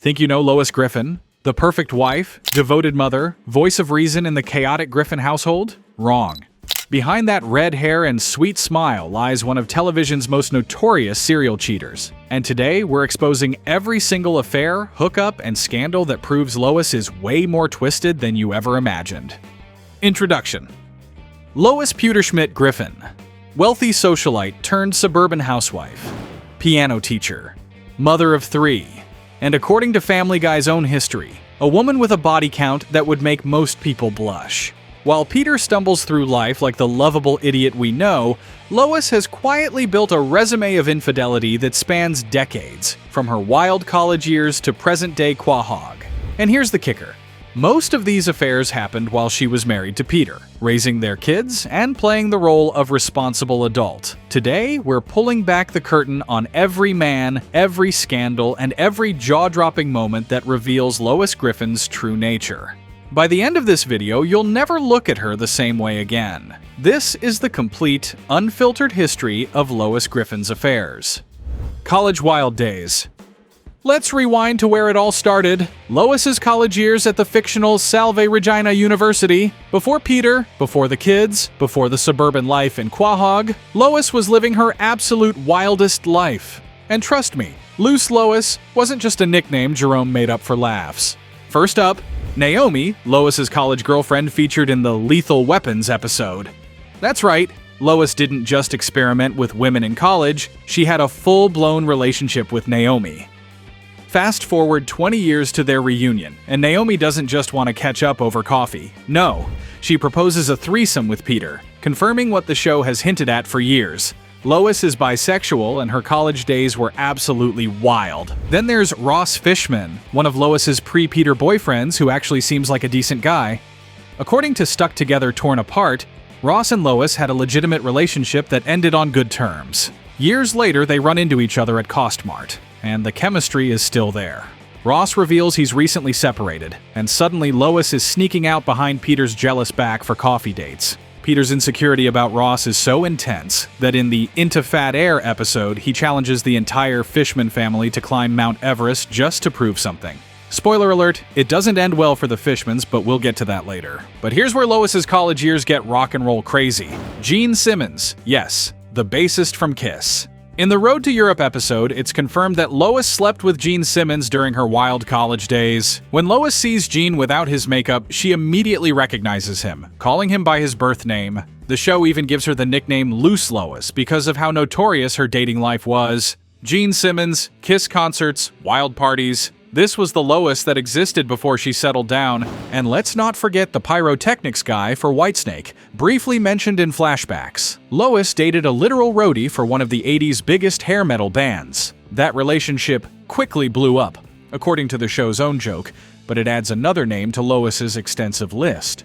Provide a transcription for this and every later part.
Think you know Lois Griffin? The perfect wife, devoted mother, voice of reason in the chaotic Griffin household? Wrong. Behind that red hair and sweet smile lies one of television's most notorious serial cheaters. And today, we're exposing every single affair, hookup, and scandal that proves Lois is way more twisted than you ever imagined. Introduction. Lois Schmidt Griffin. Wealthy socialite turned suburban housewife. Piano teacher. Mother of 3. And according to Family Guy's own history, a woman with a body count that would make most people blush. While Peter stumbles through life like the lovable idiot we know, Lois has quietly built a resume of infidelity that spans decades, from her wild college years to present-day Quahog. And here's the kicker. Most of these affairs happened while she was married to Peter, raising their kids and playing the role of responsible adult. Today, we're pulling back the curtain on every man, every scandal, and every jaw-dropping moment that reveals Lois Griffin's true nature. By the end of this video, you'll never look at her the same way again. This is the complete, unfiltered history of Lois Griffin's affairs. College wild days. Let's rewind to where it all started. Lois's college years at the fictional Salve Regina University. Before Peter, before the kids, before the suburban life in Quahog, Lois was living her absolute wildest life. And trust me, Loose Lois wasn't just a nickname Jerome made up for laughs. First up, Naomi, Lois's college girlfriend featured in the Lethal Weapons episode. That's right, Lois didn't just experiment with women in college, she had a full-blown relationship with Naomi. Fast forward 20 years to their reunion, and Naomi doesn't just want to catch up over coffee. No, she proposes a threesome with Peter, confirming what the show has hinted at for years. Lois is bisexual, and her college days were absolutely wild. Then there's Ross Fishman, one of Lois's pre-Peter boyfriends who actually seems like a decent guy. According to Stuck Together Torn Apart, Ross and Lois had a legitimate relationship that ended on good terms. Years later, they run into each other at Costmart, and the chemistry is still there. Ross reveals he's recently separated, and suddenly Lois is sneaking out behind Peter's jealous back for coffee dates. Peter's insecurity about Ross is so intense that in the Into Fat Air episode, he challenges the entire Fishman family to climb Mount Everest just to prove something. Spoiler alert, it doesn't end well for the Fishmans, but we'll get to that later. But here's where Lois's college years get rock and roll crazy. Gene Simmons, yes, the bassist from Kiss. In the Road to Europe episode, it's confirmed that Lois slept with Gene Simmons during her wild college days. When Lois sees Gene without his makeup, she immediately recognizes him, calling him by his birth name. The show even gives her the nickname Loose Lois because of how notorious her dating life was. Gene Simmons, Kiss concerts, wild parties. This was the Lois that existed before she settled down. And let's not forget the pyrotechnics guy for Whitesnake, briefly mentioned in flashbacks. Lois dated a literal roadie for one of the 80s biggest hair metal bands. That relationship quickly blew up, according to the show's own joke, but it adds another name to Lois's extensive list.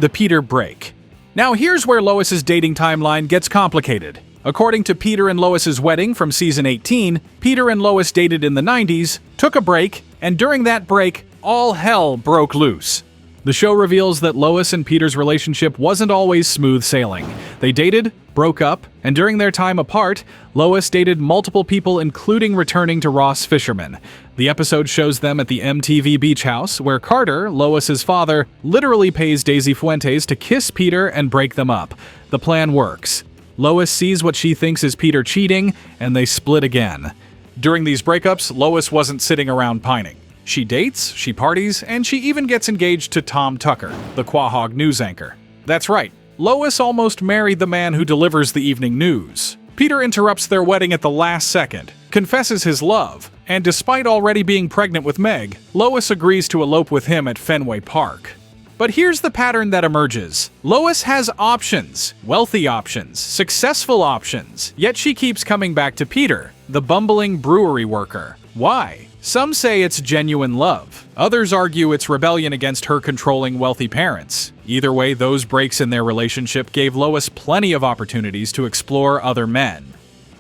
The Peter break. Now here's where Lois's dating timeline gets complicated. According to Peter and Lois's wedding from season 18, Peter and Lois dated in the 90s, took a break, and during that break, all hell broke loose. The show reveals that Lois and Peter's relationship wasn't always smooth sailing. They dated, broke up, and during their time apart, Lois dated multiple people including returning to Ross Fisherman. The episode shows them at the MTV beach house, where Carter, Lois's father, literally pays Daisy Fuentes to kiss Peter and break them up. The plan works. Lois sees what she thinks is Peter cheating, and they split again. During these breakups, Lois wasn't sitting around pining. She dates, she parties, and she even gets engaged to Tom Tucker, the Quahog news anchor. That's right, Lois almost married the man who delivers the evening news. Peter interrupts their wedding at the last second, confesses his love, and despite already being pregnant with Meg, Lois agrees to elope with him at Fenway Park. But here's the pattern that emerges. Lois has options, wealthy options, successful options, yet she keeps coming back to Peter, the bumbling brewery worker. Why? Some say it's genuine love. Others argue it's rebellion against her controlling wealthy parents. Either way, those breaks in their relationship gave Lois plenty of opportunities to explore other men.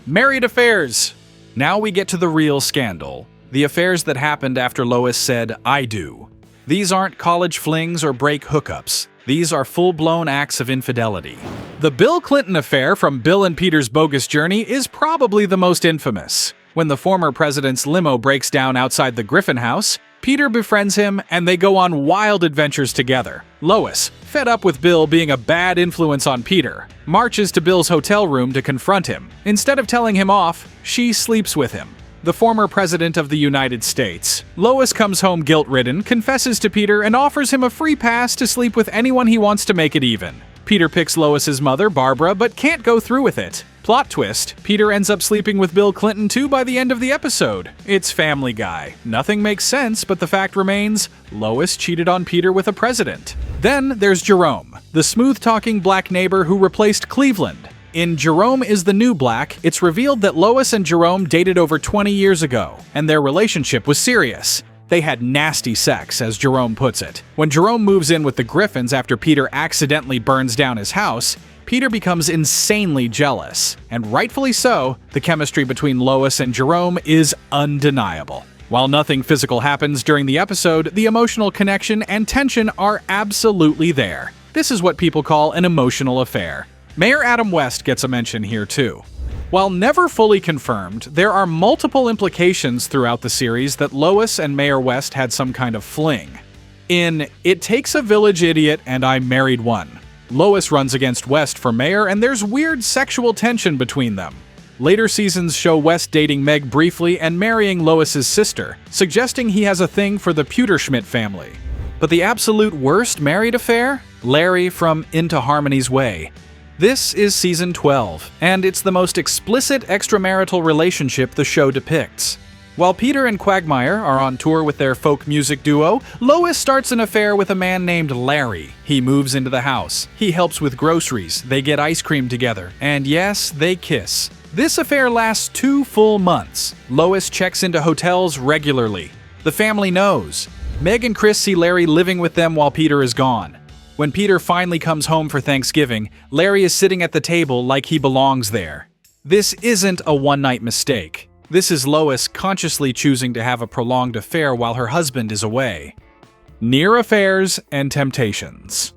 Married affairs. Now we get to the real scandal. The affairs that happened after Lois said, "I do." These aren't college flings or break hookups. These are full-blown acts of infidelity. The Bill Clinton affair from Bill and Peter's Bogus Journey is probably the most infamous. When the former president's limo breaks down outside the Griffin house, Peter befriends him and they go on wild adventures together. Lois, fed up with Bill being a bad influence on Peter, marches to Bill's hotel room to confront him. Instead of telling him off, she sleeps with him. The former president of the United States. Lois comes home guilt-ridden, confesses to Peter, and offers him a free pass to sleep with anyone he wants to make it even. Peter picks Lois's mother, Barbara, but can't go through with it. Plot twist, Peter ends up sleeping with Bill Clinton too by the end of the episode. It's Family Guy. Nothing makes sense, but the fact remains, Lois cheated on Peter with a president. Then there's Jerome, the smooth-talking black neighbor who replaced Cleveland. In Jerome is the New Black, it's revealed that Lois and Jerome dated over 20 years ago, and their relationship was serious. They had nasty sex, as Jerome puts it. When Jerome moves in with the Griffins after Peter accidentally burns down his house, Peter becomes insanely jealous. And rightfully so, the chemistry between Lois and Jerome is undeniable. While nothing physical happens during the episode, the emotional connection and tension are absolutely there. This is what people call an emotional affair. Mayor Adam West gets a mention here too. While never fully confirmed, there are multiple implications throughout the series that Lois and Mayor West had some kind of fling. In It Takes a Village Idiot and I Married One, Lois runs against West for mayor and there's weird sexual tension between them. Later seasons show West dating Meg briefly and marrying Lois's sister, suggesting he has a thing for the Pewterschmidt family. But the absolute worst married affair? Larry from Into Harmony's Way. This is season 12, and it's the most explicit extramarital relationship the show depicts. While Peter and Quagmire are on tour with their folk music duo, Lois starts an affair with a man named Larry. He moves into the house. He helps with groceries. They get ice cream together. And yes, they kiss. This affair lasts 2 full months. Lois checks into hotels regularly. The family knows. Meg and Chris see Larry living with them while Peter is gone. When Peter finally comes home for Thanksgiving, Larry is sitting at the table like he belongs there. This isn't a one-night mistake. This is Lois consciously choosing to have a prolonged affair while her husband is away. Near affairs and temptations.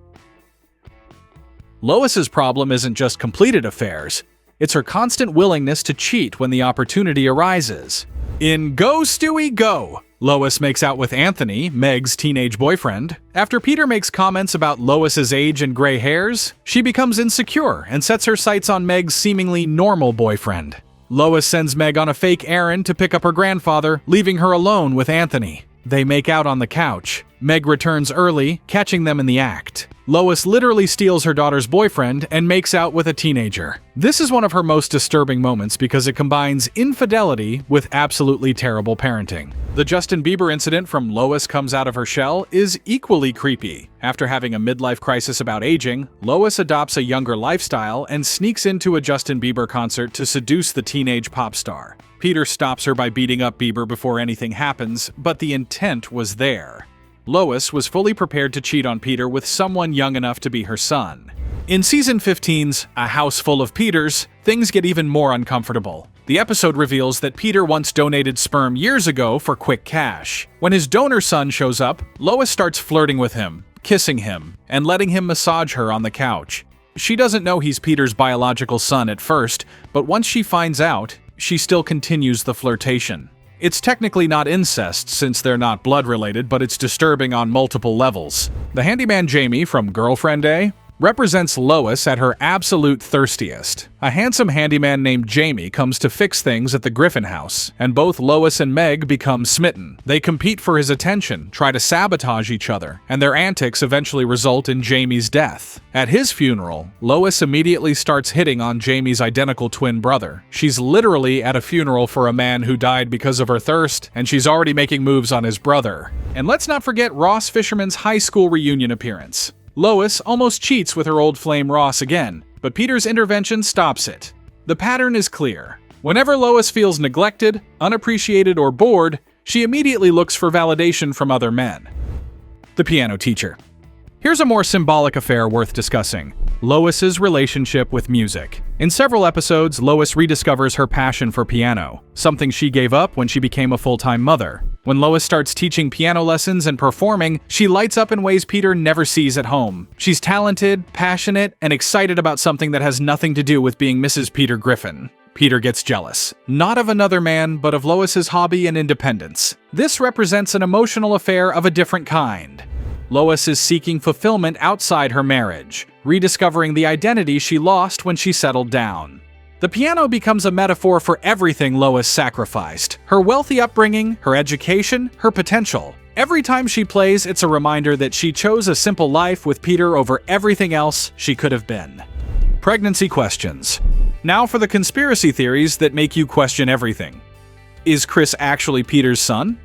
Lois's problem isn't just completed affairs, it's her constant willingness to cheat when the opportunity arises. In Go Stewie Go! Lois makes out with Anthony, Meg's teenage boyfriend. After Peter makes comments about Lois's age and gray hairs, she becomes insecure and sets her sights on Meg's seemingly normal boyfriend. Lois sends Meg on a fake errand to pick up her grandfather, leaving her alone with Anthony. They make out on the couch. Meg returns early, catching them in the act. Lois literally steals her daughter's boyfriend and makes out with a teenager. This is one of her most disturbing moments because it combines infidelity with absolutely terrible parenting. The Justin Bieber incident from Lois Comes Out of Her Shell is equally creepy. After having a midlife crisis about aging, Lois adopts a younger lifestyle and sneaks into a Justin Bieber concert to seduce the teenage pop star. Peter stops her by beating up Bieber before anything happens, but the intent was there. Lois was fully prepared to cheat on Peter with someone young enough to be her son. In Season 15's A House Full of Peters, things get even more uncomfortable. The episode reveals that Peter once donated sperm years ago for quick cash. When his donor son shows up, Lois starts flirting with him, kissing him, and letting him massage her on the couch. She doesn't know he's Peter's biological son at first, but once she finds out, she still continues the flirtation. It's technically not incest since they're not blood-related, but it's disturbing on multiple levels. The handyman Jamie from Girlfriend A represents Lois at her absolute thirstiest. A handsome handyman named Jamie comes to fix things at the Griffin house, and both Lois and Meg become smitten. They compete for his attention, try to sabotage each other, and their antics eventually result in Jamie's death. At his funeral, Lois immediately starts hitting on Jamie's identical twin brother. She's literally at a funeral for a man who died because of her thirst, and she's already making moves on his brother. And let's not forget Ross Fisherman's high school reunion appearance. Lois almost cheats with her old flame Ross again, but Peter's intervention stops it. The pattern is clear. Whenever Lois feels neglected, unappreciated, or bored, she immediately looks for validation from other men. The piano teacher. Here's a more symbolic affair worth discussing: Lois's relationship with music. In several episodes, Lois rediscovers her passion for piano, something she gave up when she became a full-time mother. When Lois starts teaching piano lessons and performing, she lights up in ways Peter never sees at home. She's talented, passionate, and excited about something that has nothing to do with being Mrs. Peter Griffin. Peter gets jealous, not of another man, but of Lois's hobby and independence. This represents an emotional affair of a different kind. Lois is seeking fulfillment outside her marriage, rediscovering the identity she lost when she settled down. The piano becomes a metaphor for everything Lois sacrificed: her wealthy upbringing, her education, her potential. Every time she plays, it's a reminder that she chose a simple life with Peter over everything else she could have been. Pregnancy questions. Now for the conspiracy theories that make you question everything. Is Chris actually Peter's son?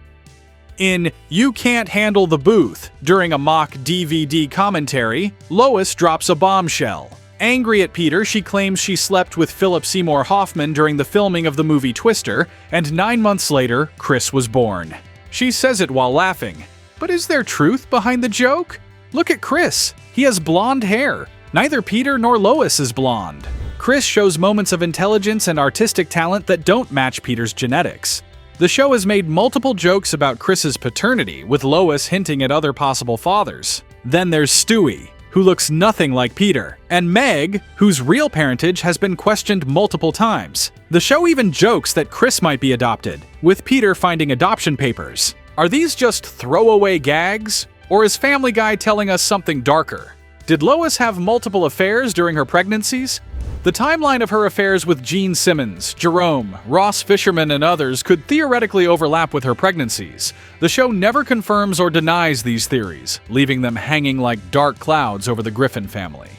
In You Can't Handle the Booth, during a mock DVD commentary, Lois drops a bombshell. Angry at Peter, she claims she slept with Philip Seymour Hoffman during the filming of the movie Twister, and 9 months later, Chris was born. She says it while laughing. But is there truth behind the joke? Look at Chris. He has blonde hair. Neither Peter nor Lois is blonde. Chris shows moments of intelligence and artistic talent that don't match Peter's genetics. The show has made multiple jokes about Chris's paternity, with Lois hinting at other possible fathers. Then there's Stewie, who looks nothing like Peter, and Meg, whose real parentage has been questioned multiple times. The show even jokes that Chris might be adopted, with Peter finding adoption papers. Are these just throwaway gags? Or is Family Guy telling us something darker? Did Lois have multiple affairs during her pregnancies? The timeline of her affairs with Gene Simmons, Jerome, Ross Fisherman, and others could theoretically overlap with her pregnancies. The show never confirms or denies these theories, leaving them hanging like dark clouds over the Griffin family.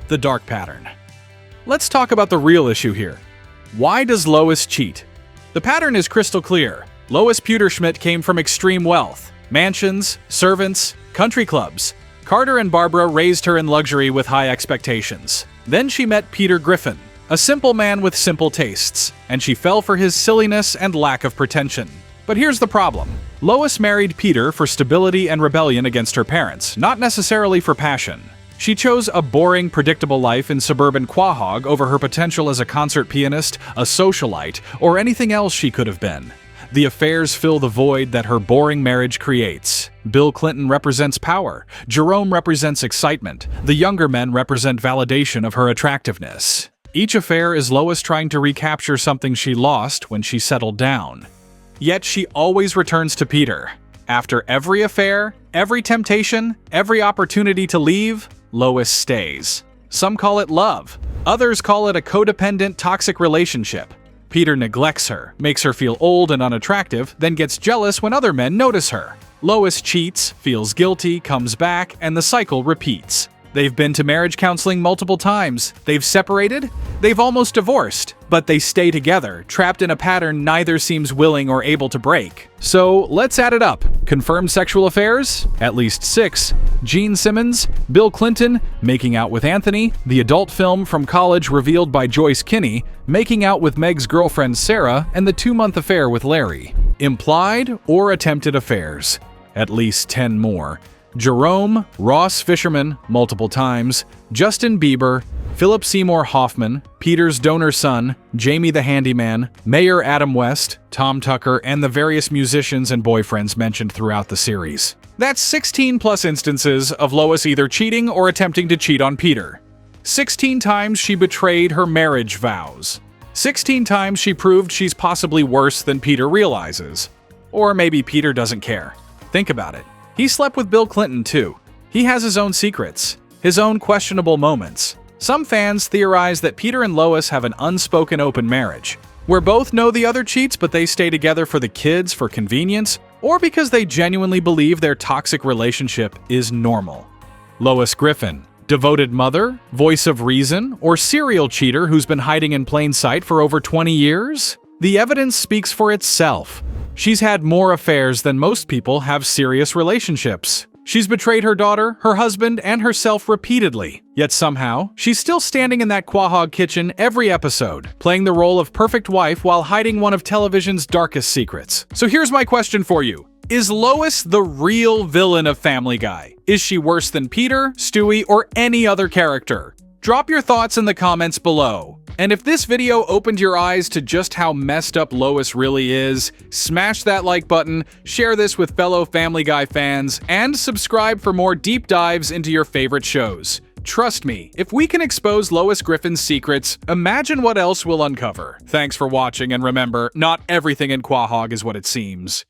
The dark pattern. Let's talk about the real issue here. Why does Lois cheat? The pattern is crystal clear. Lois Pewterschmidt came from extreme wealth: mansions, servants, country clubs. Carter and Barbara raised her in luxury with high expectations. Then she met Peter Griffin, a simple man with simple tastes, and she fell for his silliness and lack of pretension. But here's the problem. Lois married Peter for stability and rebellion against her parents, not necessarily for passion. She chose a boring, predictable life in suburban Quahog over her potential as a concert pianist, a socialite, or anything else she could have been. The affairs fill the void that her boring marriage creates. Bill Clinton represents power. Jerome represents excitement. The younger men represent validation of her attractiveness. Each affair is Lois trying to recapture something she lost when she settled down. Yet she always returns to Peter. After every affair, every temptation, every opportunity to leave, Lois stays. Some call it love. Others call it a codependent, toxic relationship. Peter neglects her, makes her feel old and unattractive, then gets jealous when other men notice her. Lois cheats, feels guilty, comes back, and the cycle repeats. They've been to marriage counseling multiple times. They've separated. They've almost divorced. But they stay together, trapped in a pattern neither seems willing or able to break. So let's add it up. Confirmed sexual affairs? At least 6. Gene Simmons, Bill Clinton, making out with Anthony, the adult film from college revealed by Joyce Kinney, making out with Meg's girlfriend Sarah, and the 2-month affair with Larry. Implied or attempted affairs? At least 10 more. Jerome, Ross Fisherman, multiple times, Justin Bieber, Philip Seymour Hoffman, Peter's donor son, Jamie the Handyman, Mayor Adam West, Tom Tucker, and the various musicians and boyfriends mentioned throughout the series. That's 16 plus instances of Lois either cheating or attempting to cheat on Peter. 16 times she betrayed her marriage vows. 16 times she proved she's possibly worse than Peter realizes. Or maybe Peter doesn't care. Think about it. He slept with Bill Clinton too. He has his own secrets, his own questionable moments. Some fans theorize that Peter and Lois have an unspoken open marriage, where both know the other cheats but they stay together for the kids, for convenience, or because they genuinely believe their toxic relationship is normal. Lois Griffin, devoted mother, voice of reason, or serial cheater who's been hiding in plain sight for over 20 years? The evidence speaks for itself. She's had more affairs than most people have serious relationships. She's betrayed her daughter, her husband, and herself repeatedly. Yet somehow, she's still standing in that Quahog kitchen every episode, playing the role of perfect wife while hiding one of television's darkest secrets. So here's my question for you. Is Lois the real villain of Family Guy? Is she worse than Peter, Stewie, or any other character? Drop your thoughts in the comments below. And if this video opened your eyes to just how messed up Lois really is, smash that like button, share this with fellow Family Guy fans, and subscribe for more deep dives into your favorite shows. Trust me, if we can expose Lois Griffin's secrets, imagine what else we'll uncover. Thanks for watching, and remember, not everything in Quahog is what it seems.